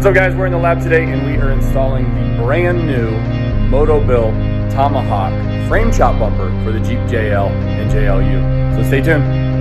What's up, guys? We're in the lab today and we are installing the brand new MotoBilt Tomahawk frame chop bumper for the Jeep JL and JLU. So stay tuned.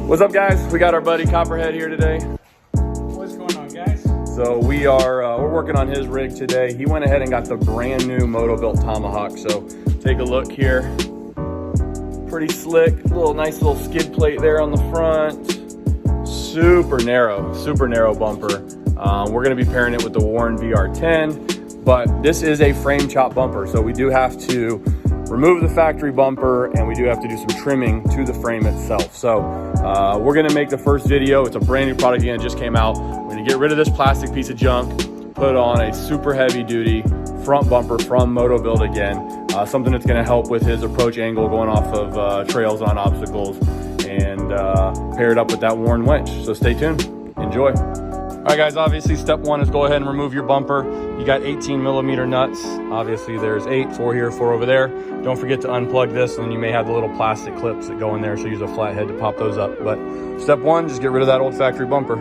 What's up, guys? We got our buddy Copperhead here today. What's going on, guys? So we're working on his rig today. He went ahead and got the brand new MotoBilt Tomahawk. So take a look here. Pretty slick, nice little skid plate there on the front. Super narrow bumper. We're gonna be pairing it with the Warren VR10, but this is a frame chop bumper. So we do have to remove the factory bumper and we do have to do some trimming to the frame itself. So we're gonna make the first video. It's a brand new product again, it just came out. We're gonna get rid of this plastic piece of junk, put on a super heavy duty front bumper from MotoBilt again. Something that's gonna help with his approach angle going off of trails on obstacles, and pair it up with that Warren winch. So stay tuned, enjoy. All right, guys, obviously step one is go ahead and remove your bumper. You got 18mm nuts. Obviously there's 8, 4 here, 4 over there. Don't forget to unplug this, and then you may have the little plastic clips that go in there, so use a flathead to pop those up. But step one, just get rid of that old factory bumper.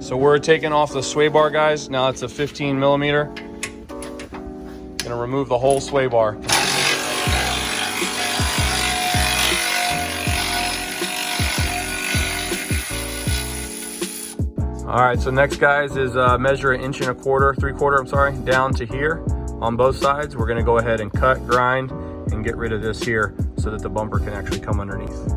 So we're taking off the sway bar, guys. Now it's a 15mm. Gonna remove the whole sway bar. All right, so next, guys, is measure 1 1/4 inch, down to here on both sides. We're gonna go ahead and cut, grind, and get rid of this here so that the bumper can actually come underneath.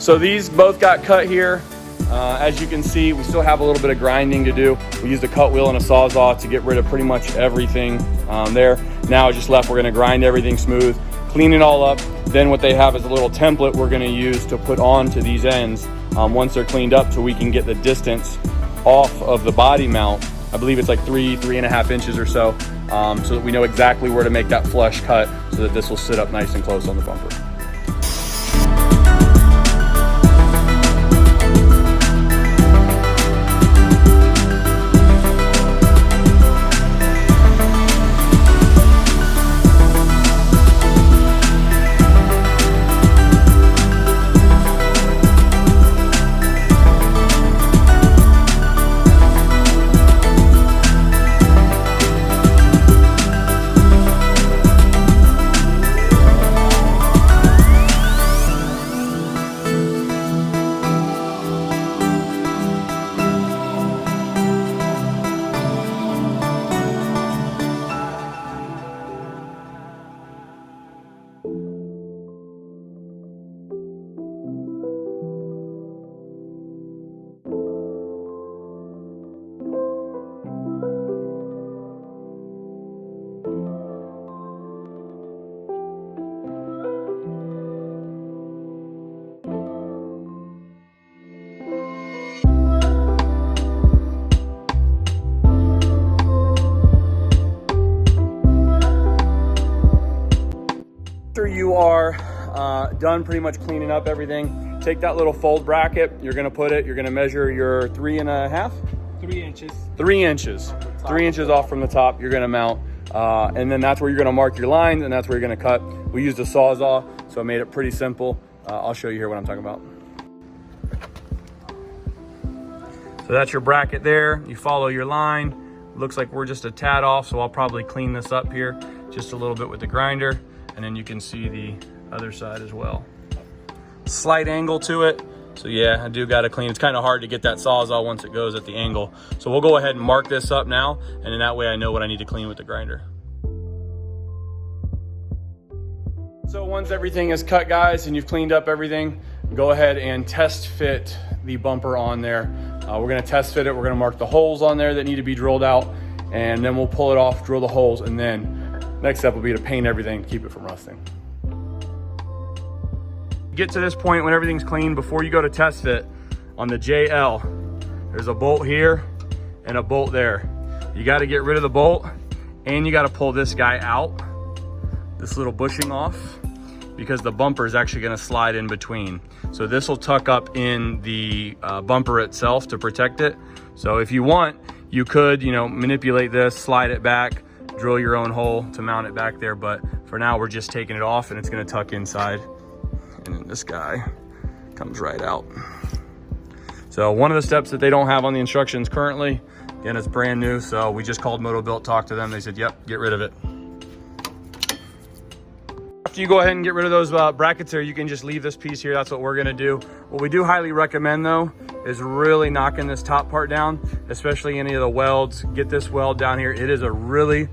So these both got cut here. As you can see, we still have a little bit of grinding to do. We used a cut wheel and a Sawzall to get rid of pretty much everything there. Now it's just left, we're gonna grind everything smooth, clean it all up. Then what they have is a little template we're gonna use to put onto these ends once they're cleaned up, so we can get the distance off of the body mount. I believe it's like 3.5 inches or so, so that we know exactly where to make that flush cut so that this will sit up nice and close on the bumper. after you are done pretty much cleaning up everything, take that little fold bracket, you're gonna measure your 3.5? 3 inches. 3 inches. 3 inches off from the top, you're gonna mount. And then that's where you're gonna mark your lines, and that's where you're gonna cut. We used a Sawzall, so I made it pretty simple. I'll show you here what I'm talking about. So that's your bracket there. You follow your line. Looks like we're just a tad off, so I'll probably clean this up here just a little bit with the grinder, and then you can see the other side as well. Slight angle to it. So yeah, I do got to clean. It's kind of hard to get that Sawzall once it goes at the angle. So we'll go ahead and mark this up now, and then that way I know what I need to clean with the grinder. So once everything is cut, guys, and you've cleaned up everything, go ahead and test fit the bumper on there. We're gonna test fit it. We're gonna mark the holes on there that need to be drilled out, and then we'll pull it off, drill the holes, and then next step will be to paint everything to keep it from rusting. Get to this point when everything's clean, before you go to test fit on the JL, there's a bolt here and a bolt there. You got to get rid of the bolt, and you got to pull this guy out, this little bushing off, because the bumper is actually going to slide in between. So this will tuck up in the bumper itself to protect it. So if you want, you could, manipulate this, slide it back, drill your own hole to mount it back there. But for now, we're just taking it off, and it's going to tuck inside. And then this guy comes right out. So one of the steps that they don't have on the instructions currently, again, it's brand new, so we just called MotoBilt, talked to them. They said, yep, get rid of it. After you go ahead and get rid of those brackets there, you can just leave this piece here. That's what we're gonna do. What we do highly recommend though, is really knocking this top part down, especially any of the welds. Get this weld down here. It is a really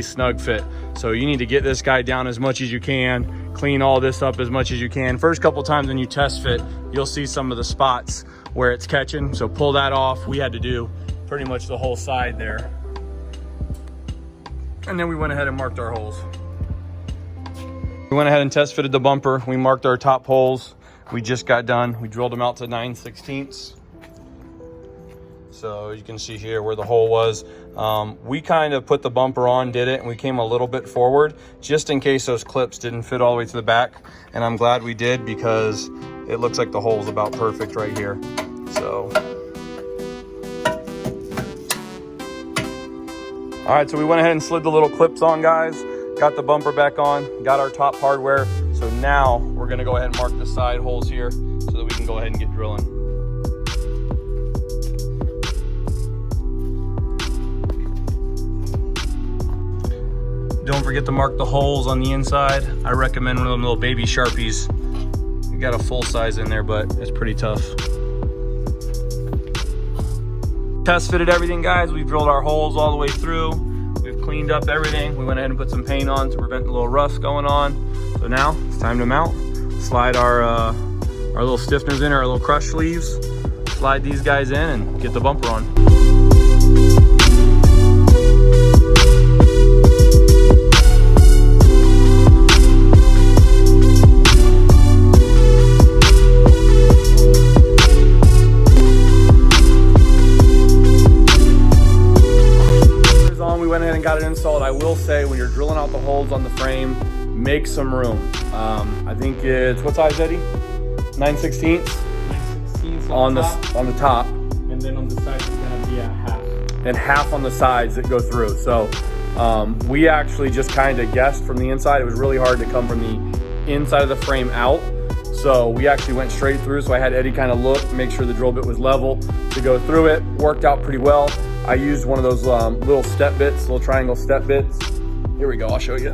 snug fit. So you need to get this guy down as much as you can, clean all this up as much as you can. First couple times when you test fit, you'll see some of the spots where it's catching. So pull that off. We had to do pretty much the whole side there. And then we went ahead and marked our holes. We went ahead and test fitted the bumper. We marked our top holes. We just got done. We drilled them out to 9/16. So you can see here where the hole was. We kind of put the bumper on, did it, and we came a little bit forward just in case those clips didn't fit all the way to the back. And I'm glad we did, because it looks like the hole is about perfect right here. So. All right, so we went ahead and slid the little clips on, guys. Got the bumper back on, got our top hardware. So now we're gonna go ahead and mark the side holes here so that we can go ahead and get drilling. Don't forget to mark the holes on the inside. I recommend one of them little baby Sharpies. We got a full size in there, but it's pretty tough. Test fitted everything, guys. We've drilled our holes all the way through. We've cleaned up everything. We went ahead and put some paint on to prevent a little rust going on. So now it's time to mount. Slide our little stiffeners in, our little crush sleeves. Slide these guys in and get the bumper on. Got it installed. I will say, when you're drilling out the holes on the frame, make some room. I think it's, what size, Eddie? 9/16 on the top, and then on the side it's gonna be a half. And half on the sides that go through. So we actually just kind of guessed from the inside. It was really hard to come from the inside of the frame out. So we actually went straight through. So I had Eddie kind of look, make sure the drill bit was level to go through it. Worked out pretty well. I used one of those little step bits, little triangle step bits. Here we go, I'll show you.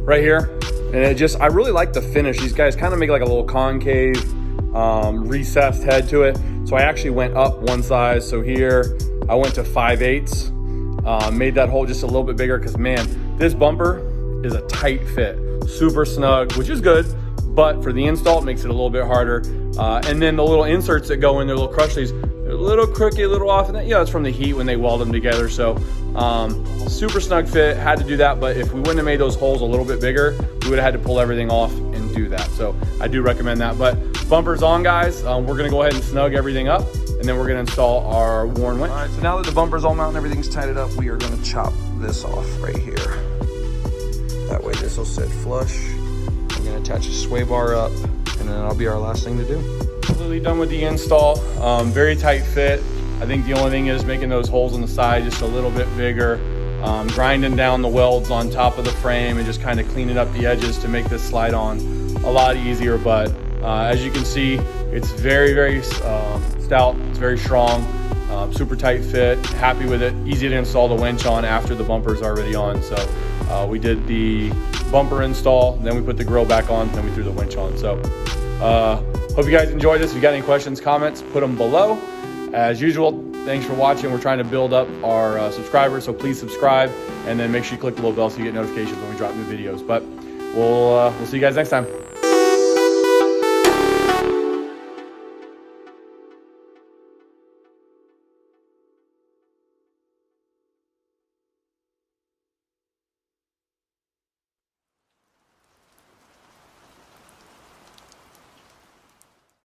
Right here. And it just, I really like the finish. These guys kind of make like a little concave, recessed head to it. So I actually went up one size. So here, I went to 5/8. Made that hole just a little bit bigger, because man, this bumper is a tight fit. Super snug, which is good. But for the install, it makes it a little bit harder. And then the little inserts that go in there, little crush sleeves, they're a little crooked, a little off, and that, it's from the heat when they weld them together. So super snug fit, had to do that. But if we wouldn't have made those holes a little bit bigger, we would have had to pull everything off and do that. So I do recommend that. But bumper's on, guys. We're gonna go ahead and snug everything up, and then we're gonna install our worn winch. All right, so now that the bumper's all mounted and everything's tighted up, we are gonna chop this off right here. That way this will still sit flush. I'm gonna attach a sway bar up, and then that'll be our last thing to do. Completely done with the install. Very tight fit. I think the only thing is making those holes on the side just a little bit bigger. Grinding down the welds on top of the frame and just kind of cleaning up the edges to make this slide on a lot easier. But as you can see, it's very, very stout. It's very strong, super tight fit. Happy with it. Easy to install the winch on after the bumper's already on. So we did the bumper install, then we put the grill back on, then we threw the winch on. So hope you guys enjoyed this. If you got any questions, comments, put them below. As usual, thanks for watching. We're trying to build up our subscribers, so please subscribe, and then make sure you click the little bell so you get notifications when we drop new videos. But we'll see you guys next time.